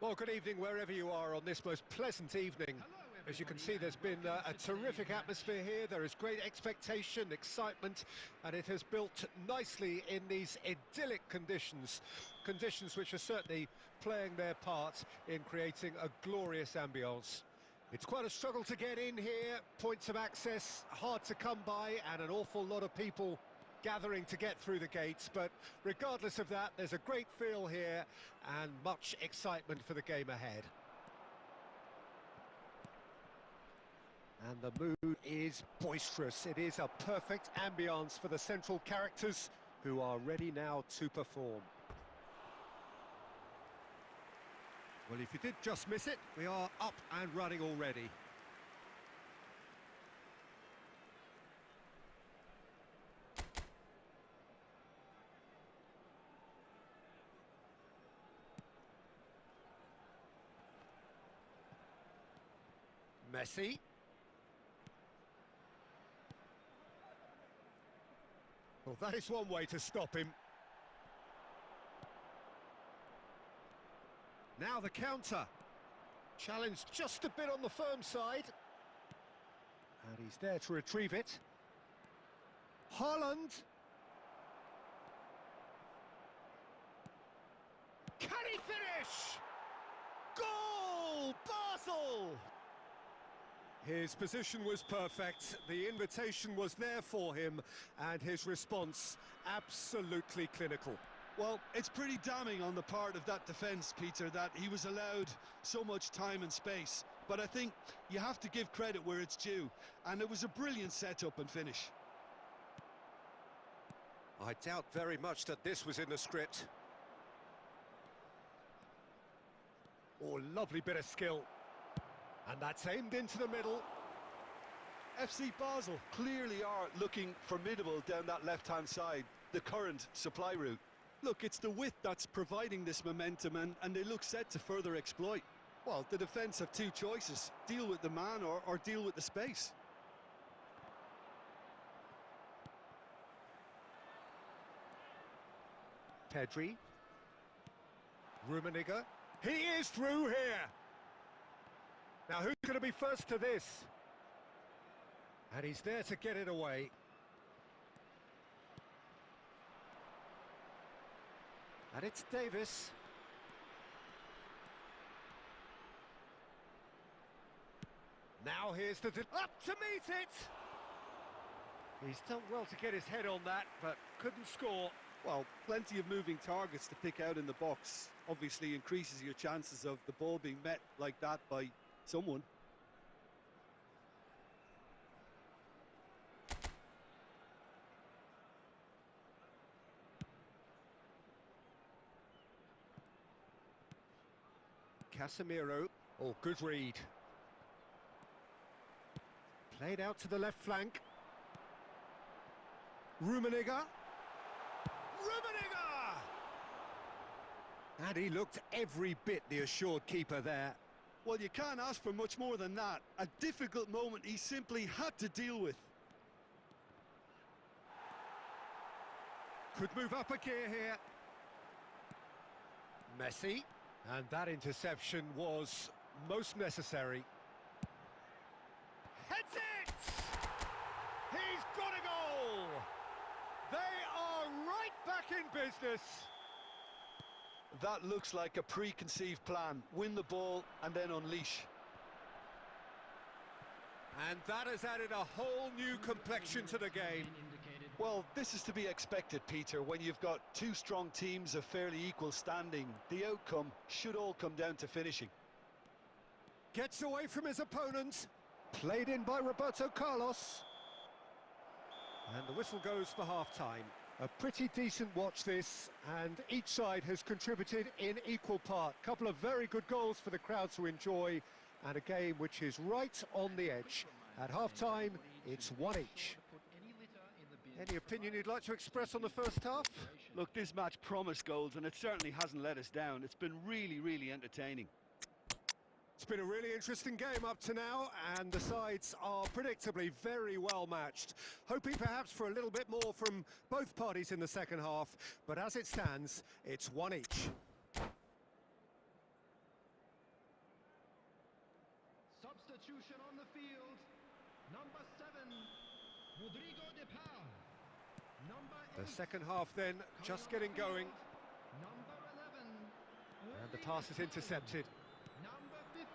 Well, good evening wherever you are on this most pleasant evening. As you can see, there's been a terrific atmosphere here. There is great expectation, excitement, and it has built nicely in these idyllic conditions. Conditions which are certainly playing their part in creating a glorious ambience. It's quite a struggle to get in here, points of access hard to come by, and an awful lot of people gathering to get through the gates, but regardless of that, there's a great feel here and much excitement for the game ahead. And the mood is boisterous. It is a perfect ambience for the central characters who are ready now to perform. Well, if you did just miss it, we are up and running already. Messi. Well, that is one way to stop him. Now the counter. Challenged just a bit on the firm side. And he's there to retrieve it. Haaland. Can he finish? Goal! Basel! His position was perfect, the invitation was there for him, and his response absolutely clinical. Well, it's pretty damning on the part of that defence, Peter, that he was allowed so much time and space. But I think you have to give credit where it's due, and it was a brilliant setup and finish. I doubt very much that this was in the script. Oh, lovely bit of skill. And that's aimed into the middle. FC Basel clearly are looking formidable down that left-hand side, the current supply route. Look, it's the width that's providing this momentum, and they look set to further exploit. Well, the defence have two choices: deal with the man or deal with the space. Pedri. Rummenigge. He is through here! Now, who's going to be first to this? And he's there to get it away. And it's Davis. Now here's the... up to meet it! He's done well to get his head on that, but couldn't score. Well, plenty of moving targets to pick out in the box. Obviously increases your chances of the ball being met like that by someone. Casemiro. Oh, good read. Played out to the left flank. Rummenigge. Rummenigge! And he looked every bit the assured keeper there. Well, you can't ask for much more than that. A difficult moment he simply had to deal with. Could move up a gear here. Messi. And that interception was most necessary. Heads it! He's got a goal! They are right back in business. That looks like a preconceived plan. Win the ball and then unleash. And that has added a whole new complexion to the game. Well, this is to be expected, Peter, when you've got two strong teams of fairly equal standing. The outcome should all come down to finishing. Gets away from his opponent. Played in by Roberto Carlos. And the whistle goes for half-time. A pretty decent watch this, and each side has contributed in equal part. Couple of very good goals for the crowd to enjoy, and a game which is right on the edge. At half-time, it's one each. Any opinion you'd like to express on the first half? Look, this match promised goals, and it certainly hasn't let us down. It's been really, really entertaining. It's been a really interesting game up to now, and the sides are predictably very well matched. Hoping perhaps for a little bit more from both parties in the second half, but as it stands, it's one each. Substitution on the field. Number 7, Rodrigo de Paul. Number 8. The second half then just getting going. Number 11. And the pass is intercepted. Number 15.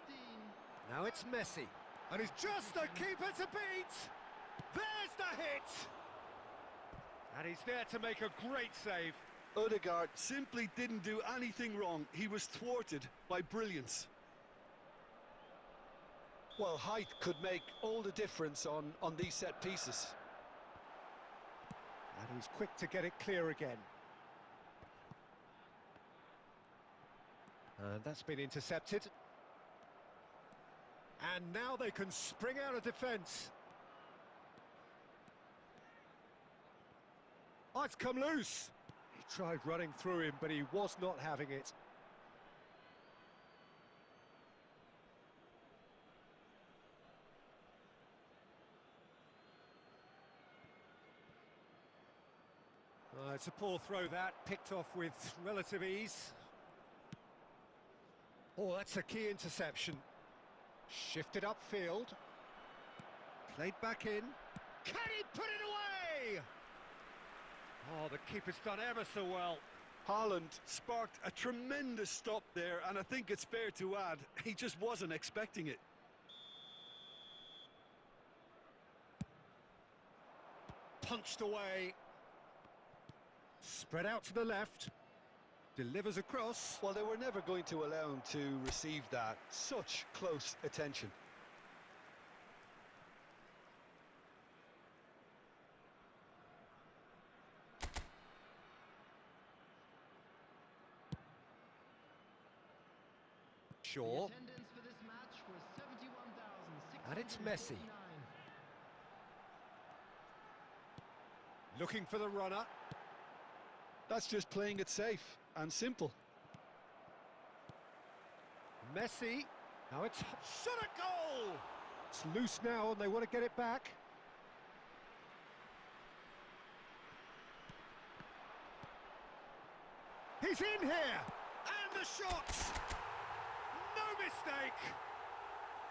Now it's Messi. And he's just the keeper to beat. There's the hit. And he's there to make a great save. Odegaard simply didn't do anything wrong. He was thwarted by brilliance. Well, height could make all the difference on these set pieces. And he's quick to get it clear again. And that's been intercepted. And now they can spring out of defence. Oh, it's come loose. He tried running through him, but he was not having it. It's a poor throw that, picked off with relative ease. Oh, that's a key interception. Shifted upfield. Played back in. Can he put it away? Oh, the keeper's done ever so well. Haaland sparked a tremendous stop there, and I think it's fair to add, he just wasn't expecting it. Punched away. Spread out to the left. Delivers across. Well, they were never going to allow him to receive that. Such close attention. Sure. The attendance for this match was 71,649. And it's Messi. Looking for the runner. That's just playing it safe and simple. Messi. Now it's shot a goal. It's loose now and they want to get it back. He's in here. And the shot. No mistake.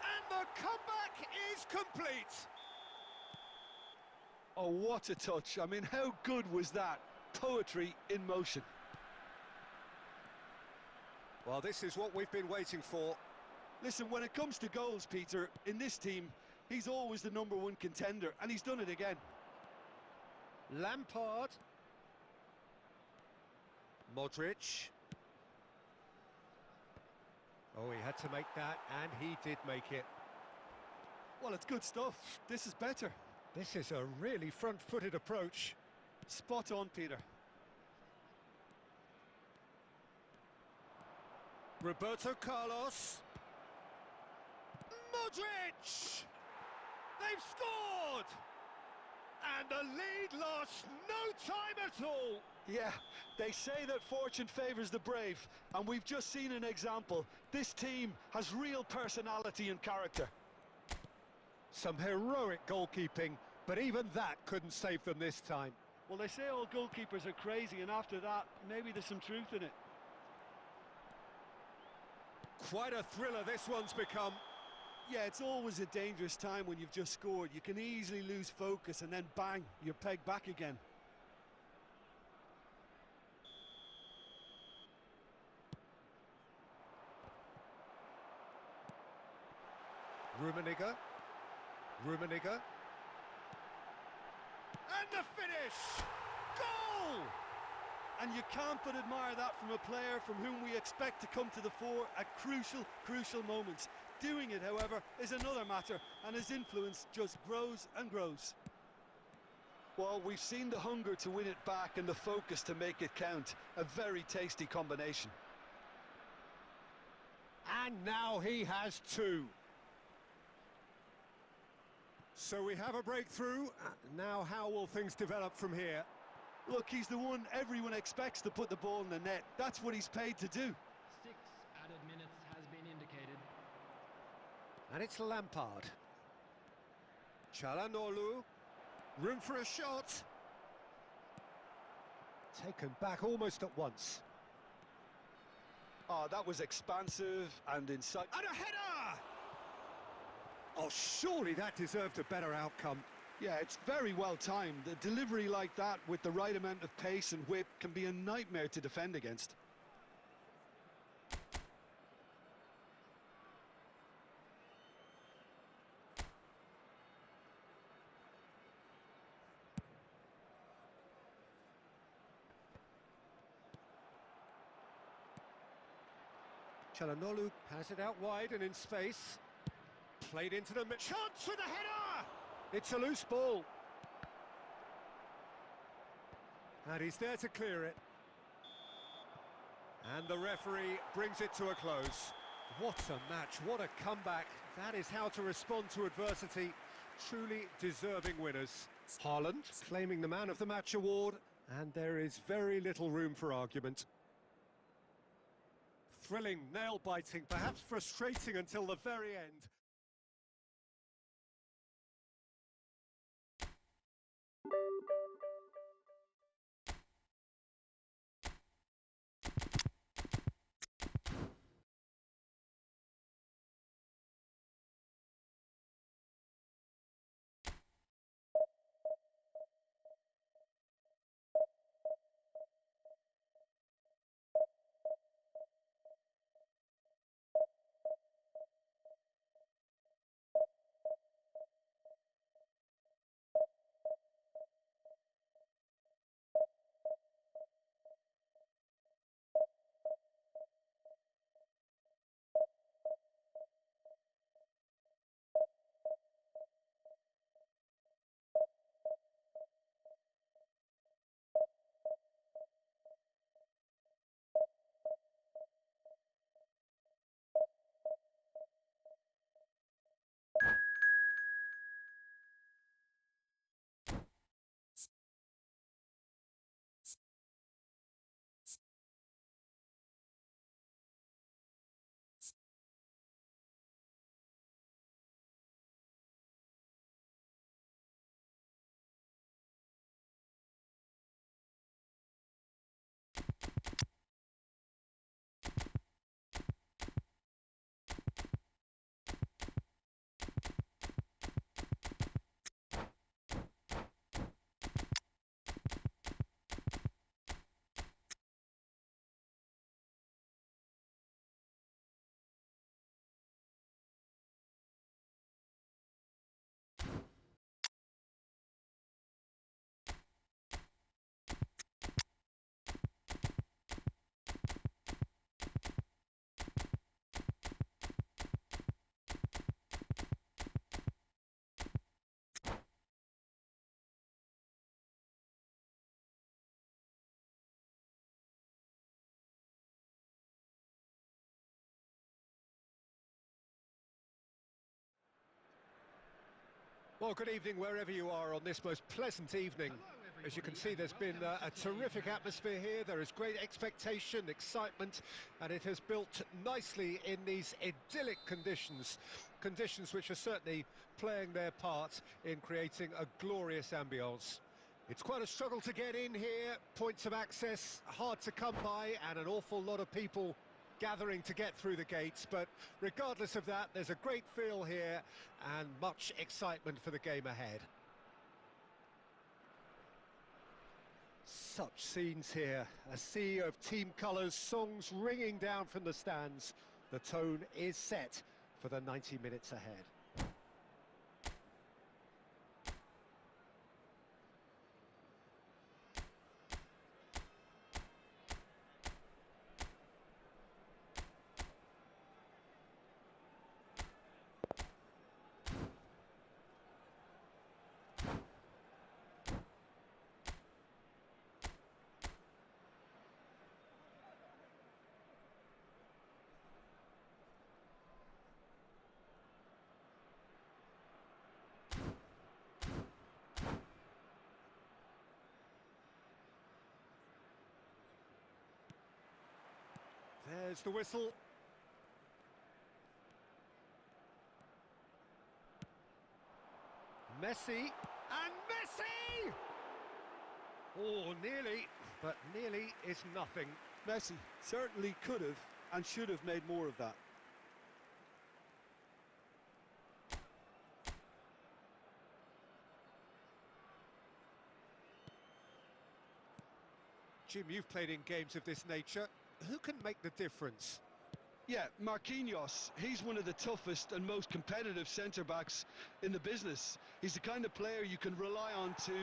And the comeback is complete. Oh, what a touch. I mean, how good was that? Poetry in motion. Well, this is what we've been waiting for. Listen, when it comes to goals, Peter, in this team, he's always the #1 contender, and he's done it again. Lampard. Modric. Oh, he had to make that, and he did make it. Well, it's good stuff. This is better. This is a really front-footed approach. Spot on, Peter. Roberto Carlos. Modric! They've scored! And the lead lost no time at all. Yeah, they say that fortune favours the brave, and we've just seen an example. This team has real personality and character. Some heroic goalkeeping, but even that couldn't save them this time. Well, they say all goalkeepers are crazy, and after that, maybe there's some truth in it. Quite a thriller this one's become. Yeah, it's always a dangerous time when you've just scored. You can easily lose focus, and then bang, you're pegged back again. Rummenigge. Rummenigge. And the finish! Goal! And you can't but admire that from a player from whom we expect to come to the fore at crucial moments. Doing it, however, is another matter, and his influence just grows and grows. Well, we've seen the hunger to win it back and the focus to make it count. A very tasty combination. And now he has two. So we have a breakthrough. Now how will things develop from here? Look, he's the one everyone expects to put the ball in the net. That's what he's paid to do. 6 added minutes has been indicated. And it's Lampard. Çalhanoğlu. Room for a shot. Taken back almost at once. Oh, that was expansive and insightful. And a header! Oh, surely that deserved a better outcome. Yeah, it's very well timed. A delivery like that with the right amount of pace and whip can be a nightmare to defend against. Çalhanoğlu has it out wide and in space. Played into the chance with a header! It's a loose ball. And he's there to clear it. And the referee brings it to a close. What a match, what a comeback. That is how to respond to adversity. Truly deserving winners. Haaland claiming the Man of the Match award, and there is very little room for argument. Thrilling, nail-biting, perhaps frustrating until the very end. Well, good evening wherever you are on this most pleasant evening. As you can see, there's been a terrific atmosphere here. There is great expectation, excitement, and it has built nicely in these idyllic conditions. Conditions which are certainly playing their part in creating a glorious ambience. It's quite a struggle to get in here, points of access hard to come by, and an awful lot of people gathering to get through the gates, but regardless of that, there's a great feel here and much excitement for the game ahead. Such scenes here, a sea of team colours, songs ringing down from the stands. The tone is set for the 90 minutes ahead. There's the whistle. Messi, and Messi! Oh, nearly, but nearly is nothing. Messi certainly could have and should have made more of that. Jim, you've played in games of this nature. Who can make the difference? Yeah, Marquinhos, he's one of the toughest and most competitive centre-backs in the business. He's the kind of player you can rely on to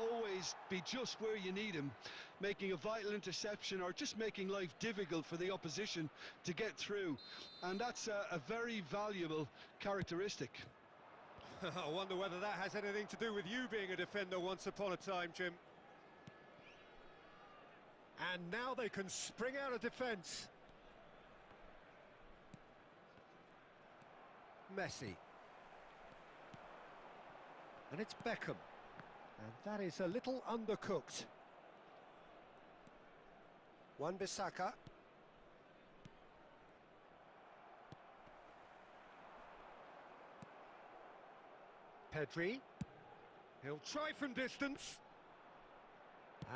always be just where you need him, making a vital interception or just making life difficult for the opposition to get through. And that's a very valuable characteristic. I wonder whether that has anything to do with you being a defender once upon a time, Jim. And now they can spring out of defence. Messi. And it's Beckham. And that is a little undercooked. Wan-Bissaka. Pedri. He'll try from distance.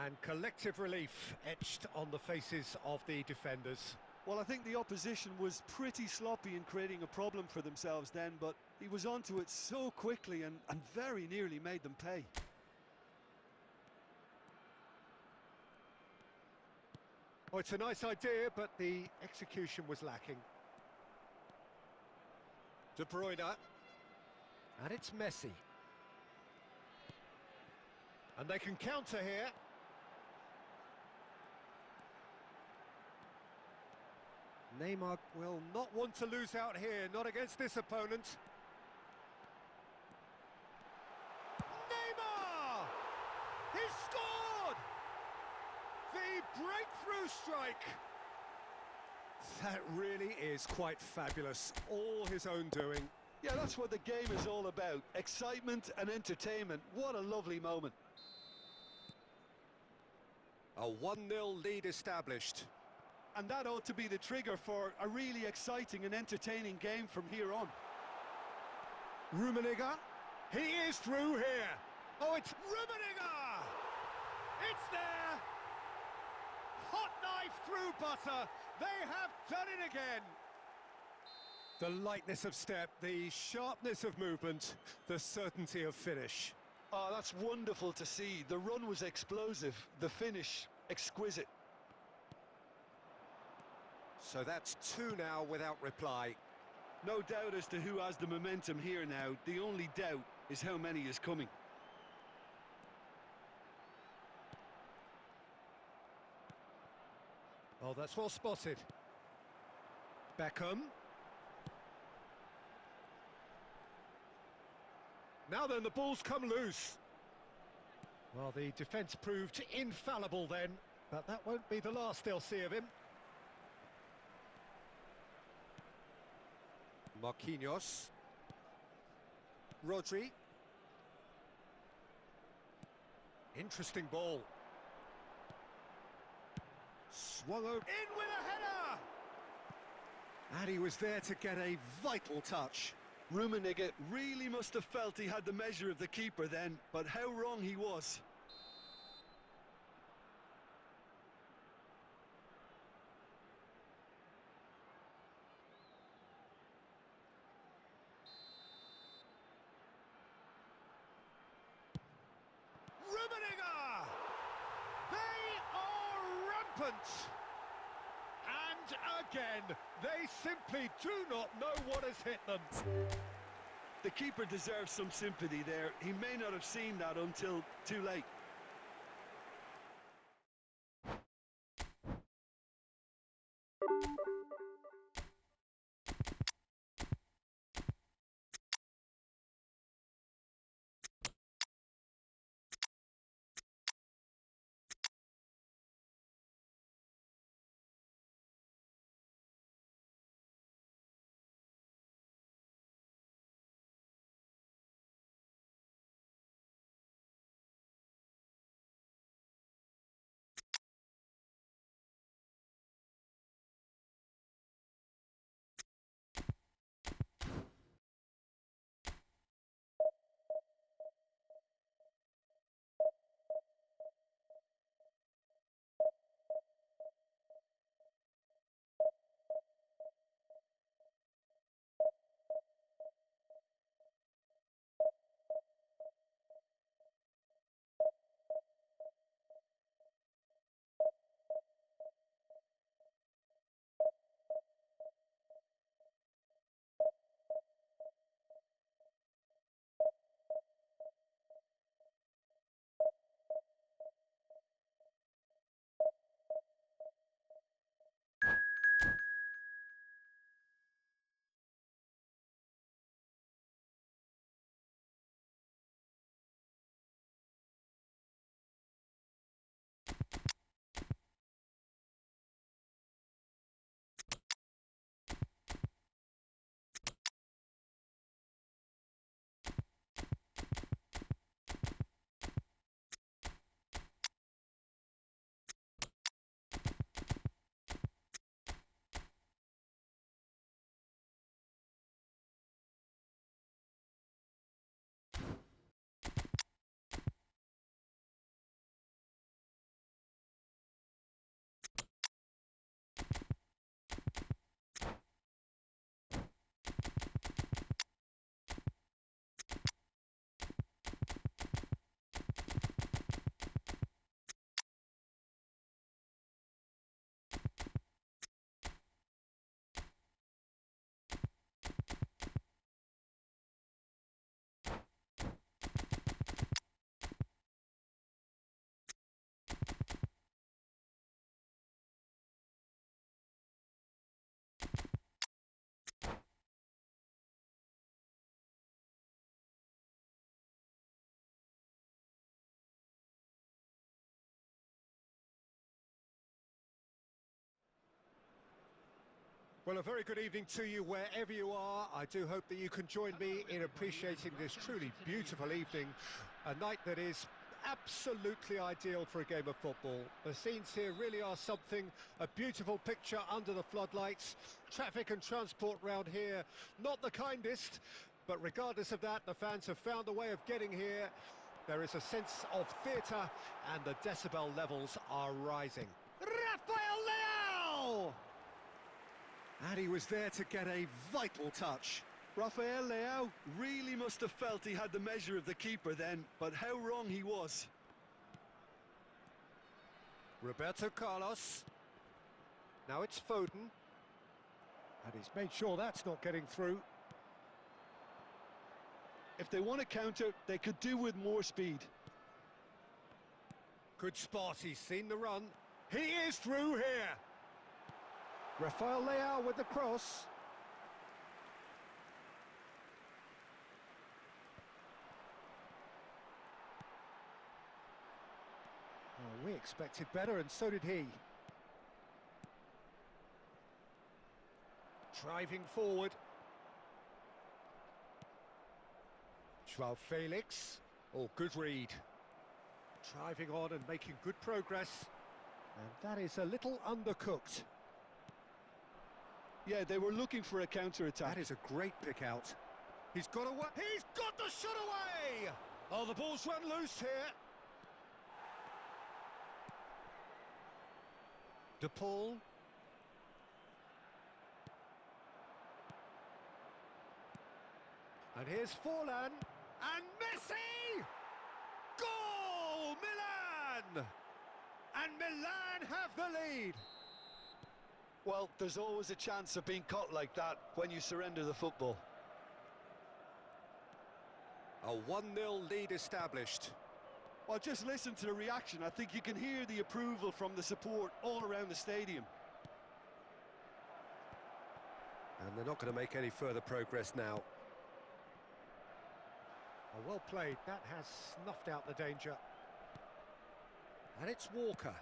And collective relief etched on the faces of the defenders. Well, I think the opposition was pretty sloppy in creating a problem for themselves then, but he was onto it so quickly and very nearly made them pay. Oh, it's a nice idea, but the execution was lacking. De Bruyne. And it's Messi. And they can counter here. Neymar will not want to lose out here, not against this opponent. Neymar! He scored! The breakthrough strike! That really is quite fabulous, all his own doing. Yeah, that's what the game is all about. Excitement and entertainment. What a lovely moment. A 1-0 lead established. And that ought to be the trigger for a really exciting and entertaining game from here on. Rummenigge, he is through here. Oh, it's Rummenigge! It's there! Hot knife through butter. They have done it again. The lightness of step, the sharpness of movement, the certainty of finish. Oh, that's wonderful to see. The run was explosive, the finish exquisite. So that's 2 now without reply. No doubt as to who has the momentum here now. The only doubt is how many is coming. Oh, that's well spotted. Beckham. Now then, the ball's come loose. Well, the defence proved infallible then, but that won't be the last they'll see of him. Marquinhos. Rodri. Interesting ball. Swung over. In with a header! And he was there to get a vital touch. Rummenigge really must have felt he had the measure of the keeper then, but how wrong he was. Rummenigge! They are rampant! And again, they simply do not know what has hit them. The keeper deserves some sympathy there. He may not have seen that until too late. Well, a very good evening to you wherever you are. I do hope that you can join me in appreciating this truly beautiful evening, a night that is absolutely ideal for a game of football. The scenes here really are something, a beautiful picture under the floodlights. Traffic and transport round here, not the kindest, but regardless of that, the fans have found a way of getting here. There is a sense of theatre and the decibel levels are rising. Rafael Leao! And he was there to get a vital touch. Rafael Leao really must have felt he had the measure of the keeper then, but how wrong he was. Roberto Carlos. Now it's Foden. And he's made sure that's not getting through. If they want to counter, they could do with more speed. Good spot, he's seen the run. He is through here. Rafael Leao with the cross. Oh, we expected better, and so did he. Driving forward. Joao Felix. Oh, good read. Driving on and making good progress. And that is a little undercooked. Yeah, they were looking for a counter-attack. That is a great pick out. He's got away. He's got the shot away! Oh, the ball's run loose here. De Paul. And here's Forlan. And Messi! Goal! Milan! And Milan have the lead. Well, there's always a chance of being caught like that when you surrender the football. A 1-0 lead established. Well, just listen to the reaction. I think you can hear the approval from the support all around the stadium. And they're not going to make any further progress now. Oh, well played. That has snuffed out the danger. And it's Walker.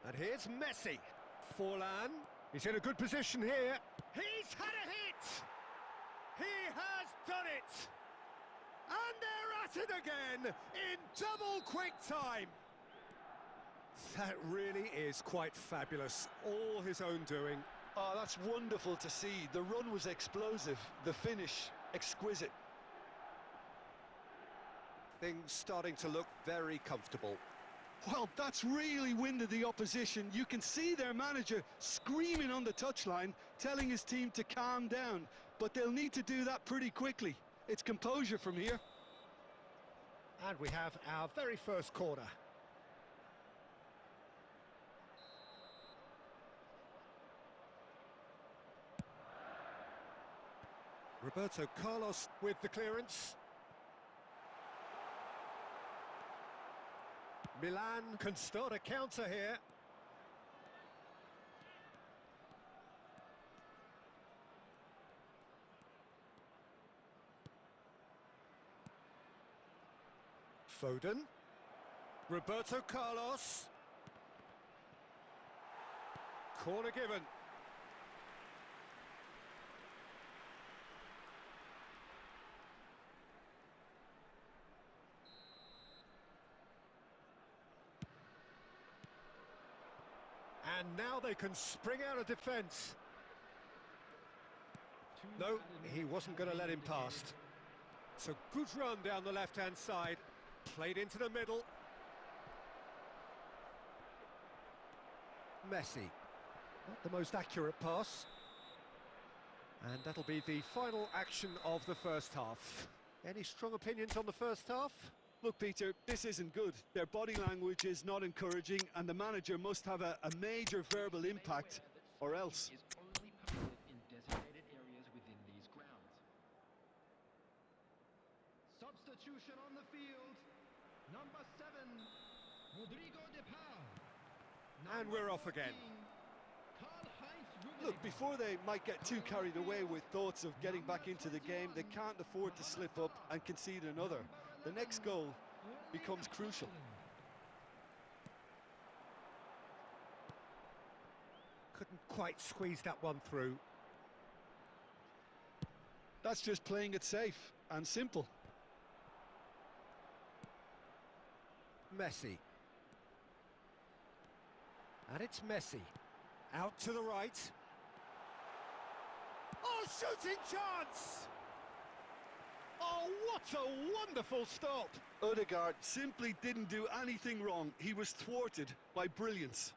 And here's Messi. Forlan. He's in a good position here. He's had a hit! He has done it! And they're at it again in double quick time. That really is quite fabulous. All his own doing. Oh, that's wonderful to see. The run was explosive, the finish exquisite. Things starting to look very comfortable. Well, that's really winded the opposition. You can see their manager screaming on the touchline, telling his team to calm down. But they'll need to do that pretty quickly. It's composure from here. And we have our very first corner. Roberto Carlos with the clearance. Milan can start a counter here. Foden. Roberto Carlos. Corner given. And now they can spring out of defence. No, he wasn't going to let him past. It's a good run down the left-hand side. Played into the middle. Messi. Not the most accurate pass. And that'll be the final action of the first half. Any strong opinions on the first half? Look, Peter, this isn't good. Their body language is not encouraging, and the manager must have a major verbal impact, or else. Is only permitted in designated areas within these grounds. Substitution on the field. Number 7, Rodrigo de Paul. And we're off again. Look, before they might get too carried away with thoughts of getting back into the game, they can't afford to slip up and concede another. The next goal becomes crucial. quite squeeze that one through. That's just playing it safe and simple. Messi. And it's Messi. Out to the right. Oh, shooting chance! Oh, what a wonderful stop! Odegaard simply didn't do anything wrong. He was thwarted by brilliance.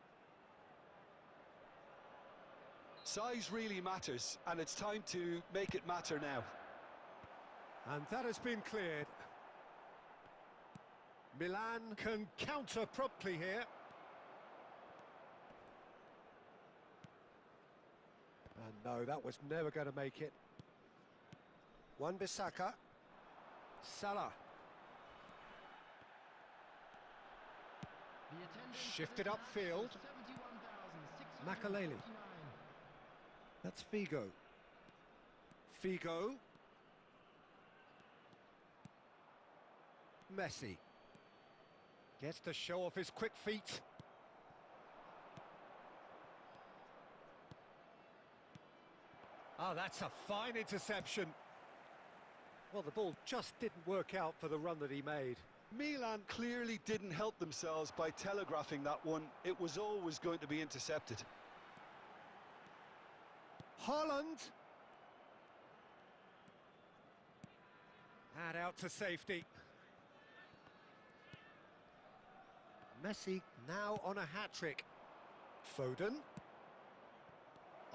Size really matters, and it's time to make it matter now. And that has been cleared. Milan can counter promptly here. And no, that was never going to make it. Wan-Bissaka. Salah. The attendance Shifted at this match upfield. was 71,649. Makaleli. That's Figo. Figo. Messi. Gets to show off his quick feet. Oh, that's a fine interception. Well, the ball just didn't work out for the run that he made. Milan clearly didn't help themselves by telegraphing that one. It was always going to be intercepted. Haaland. And out to safety. Messi now on a hat-trick. Foden.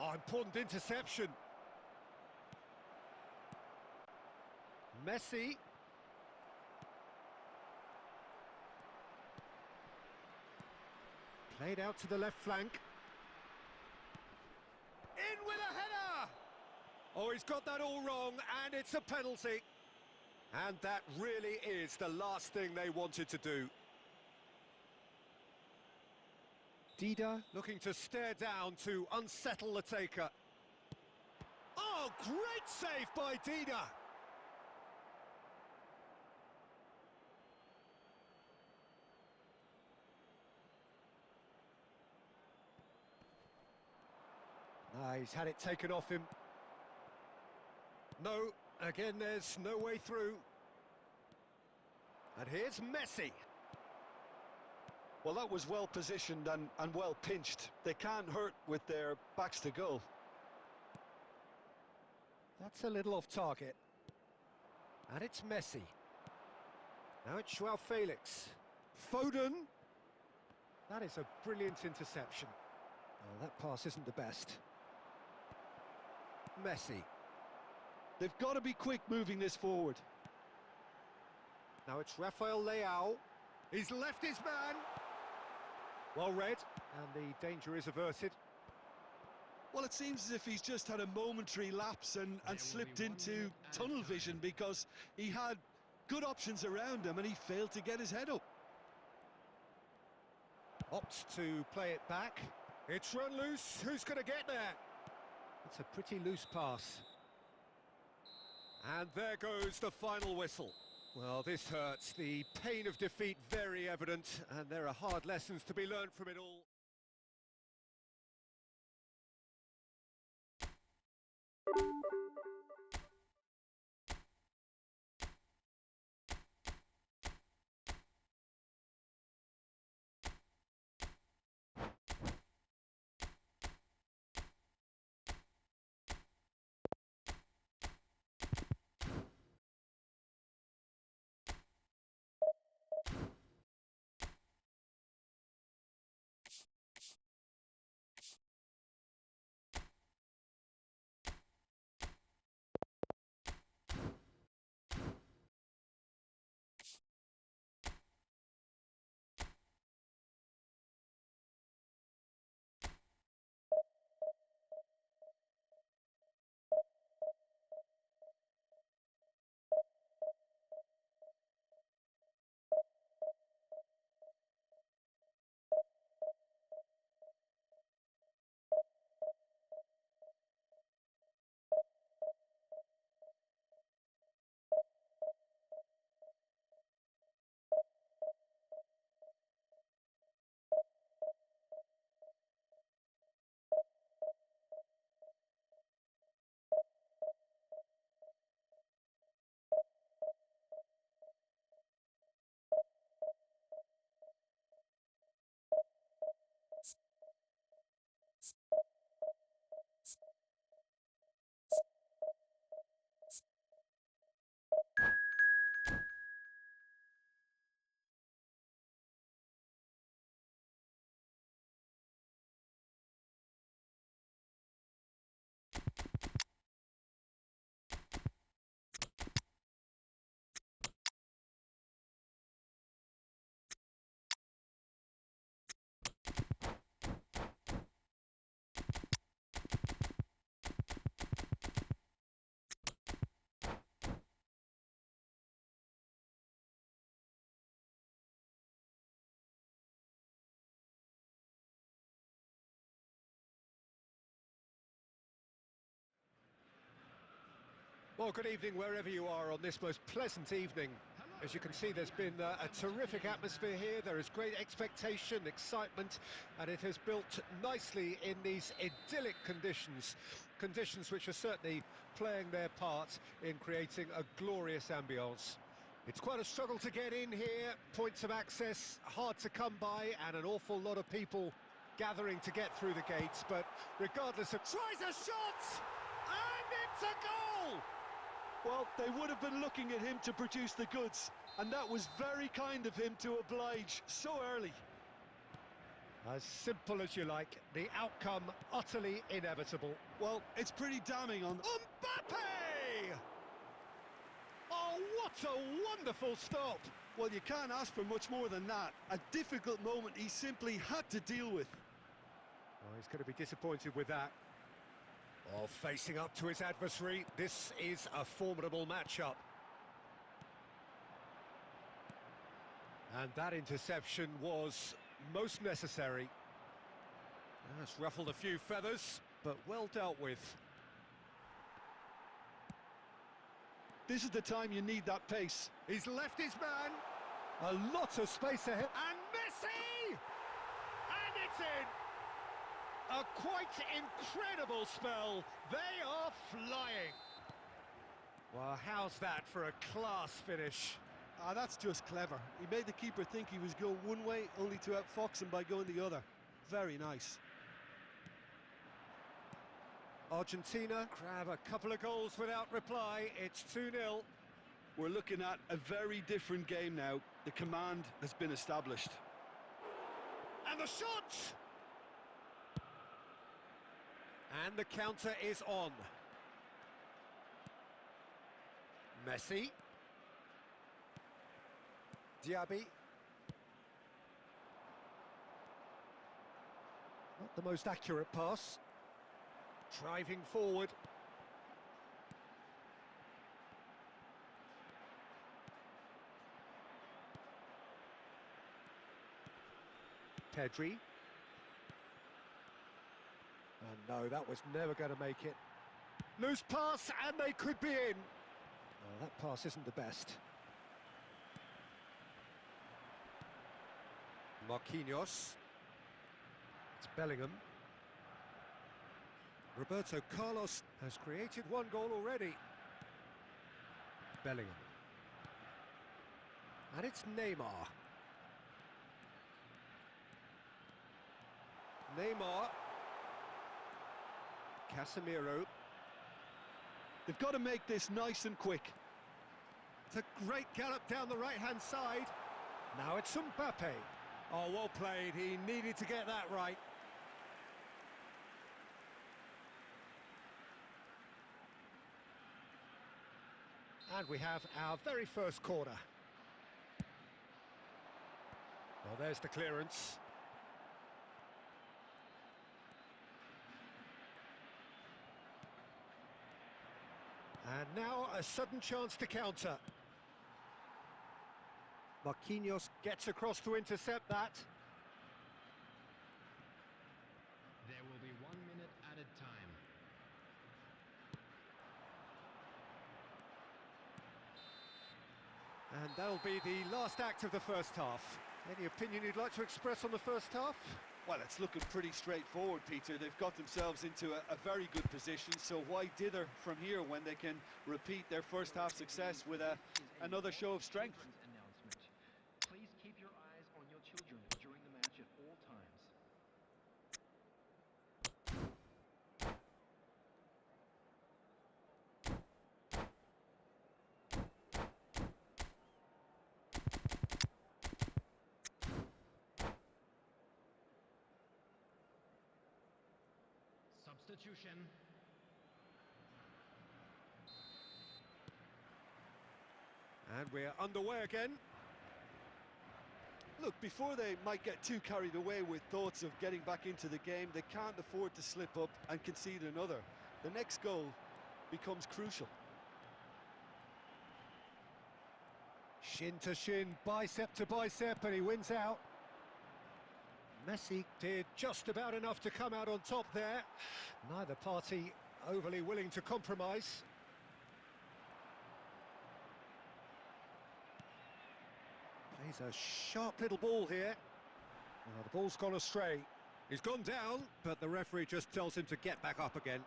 Oh, important interception. Messi. Played out to the left flank. In with a header! Oh, he's got that all wrong, and it's a penalty. And that really is the last thing they wanted to do. Dida looking to stare down to unsettle the taker. Oh, great save by Dida! Ah, he's had it taken off him. No, again there's no way through. And here's Messi. Well, that was well positioned and well pinched. They can't hurt with their backs to goal. That's a little off target. And it's Messi. Now it's Joao Felix. Foden. That is a brilliant interception. Oh, that pass isn't the best. Messi. They've got to be quick moving this forward. Now it's Rafael Leao. He's left his man. Well read, and the danger is averted. Well, it seems as if he's just had a momentary lapse and slipped into tunnel vision because he had good options around him and he failed to get his head up. Opts to play it back. It's run loose. Who's going to get there? It's a pretty loose pass. And there goes the final whistle. Well, this hurts. The pain of defeat very evident, and there are hard lessons to be learned from it all. Well, good evening wherever you are on this most pleasant evening. As you can see, there's been a terrific atmosphere here. There is great expectation, excitement, and it has built nicely in these idyllic conditions. Conditions which are certainly playing their part in creating a glorious ambience. It's quite a struggle to get in here, points of access hard to come by, and an awful lot of people gathering to get through the gates, but regardless of... Tries a shot! And it's a goal! Well, they would have been looking at him to produce the goods, and that was very kind of him to oblige so early. As simple as you like, the outcome utterly inevitable. Well, it's pretty damning on... Mbappe! Oh, what a wonderful stop! Well, you can't ask for much more than that. A difficult moment he simply had to deal with. Oh, he's going to be disappointed with that. Oh, facing up to his adversary, this is a formidable matchup. And that interception was most necessary. That's ruffled a few feathers, but well dealt with. This is the time you need that pace. He's left his man. A lot of space ahead. And Messi! And it's in! A quite incredible spell. They are flying. Well, how's that for a class finish? Ah, that's just clever. He made the keeper think he was going one way, only to outfox him by going the other. Very nice. Argentina grab a couple of goals without reply. It's 2-0. We're looking at a very different game now. The command has been established. And the shot! And the counter is on. Messi. Diaby. Not the most accurate pass. Driving forward. Pedri. And no, that was never going to make it. Loose pass, and they could be in. Oh, that pass isn't the best. Marquinhos. It's Bellingham. Roberto Carlos has created one goal already. Bellingham. And it's Neymar. Neymar. Casemiro. They've got to make this nice and quick. It's a great gallop down the right-hand side. Now it's Mbappe. Oh, well played. He needed to get that right. And we have our very first corner. Well, there's the clearance. And now a sudden chance to counter. Marquinhos gets across to intercept that. There will be 1 minute added time. And that'll be the last act of the first half. Any opinion you'd like to express on the first half? Well, it's looking pretty straightforward, Peter. They've got themselves into a very good position, so why dither from here when they can repeat their first half success with another show of strength? Announcement. Please keep your eyes on your children during the match at all times. Substitution. And we're underway again. Look, before they might get too carried away with thoughts of getting back into the game, they can't afford to slip up and concede another. The next goal becomes crucial. Shin to shin, bicep to bicep, and he wins out. Messi did just about enough to come out on top there. Neither party overly willing to compromise. Plays a sharp little ball here. Well, the ball's gone astray. He's gone down, but the referee just tells him to get back up again.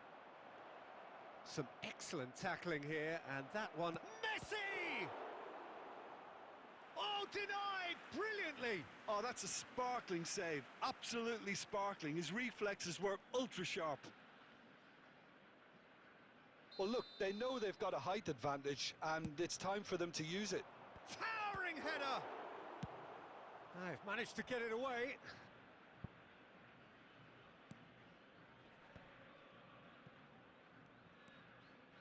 Some excellent tackling here, and that one... Messi! Oh, denied brilliantly! Oh, that's a sparkling save. Absolutely sparkling. His reflexes were ultra-sharp. Well, look, they know they've got a height advantage, and it's time for them to use it. Towering header! They've managed to get it away.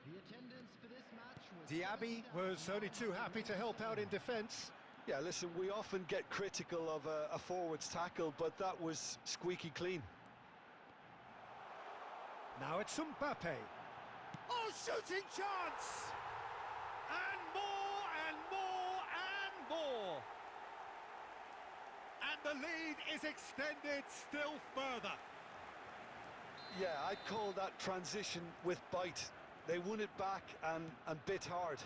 The attendance for this match was Diaby was only too happy to help out in defence. Yeah, listen, we often get critical of a forward's tackle, but that was squeaky clean. Now it's Mbappe. Oh, shooting chance! And more, and more, and more! And the lead is extended still further. Yeah, I'd call that transition with bite. They won it back and bit hard.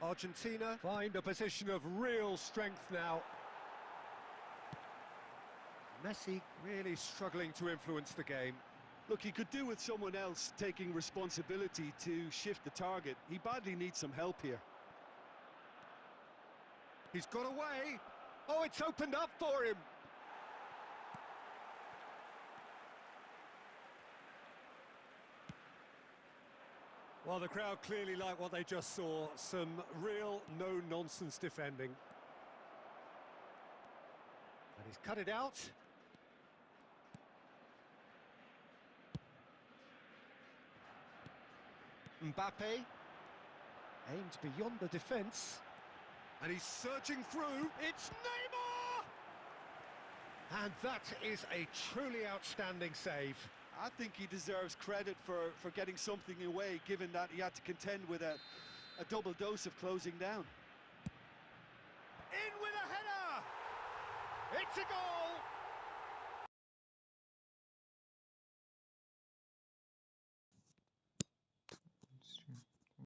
Argentina find a position of real strength now. Messi really struggling to influence the game. Look, he could do with someone else taking responsibility to shift the target. He badly needs some help here. He's got away. Oh, it's opened up for him. Well, the crowd clearly like what they just saw. Some real no-nonsense defending. And he's cut it out. Mbappe aimed beyond the defence. And he's surging through. It's Neymar! And that is a truly outstanding save. I think he deserves credit for getting something away, given that he had to contend with a double dose of closing down. In with a header! It's a goal!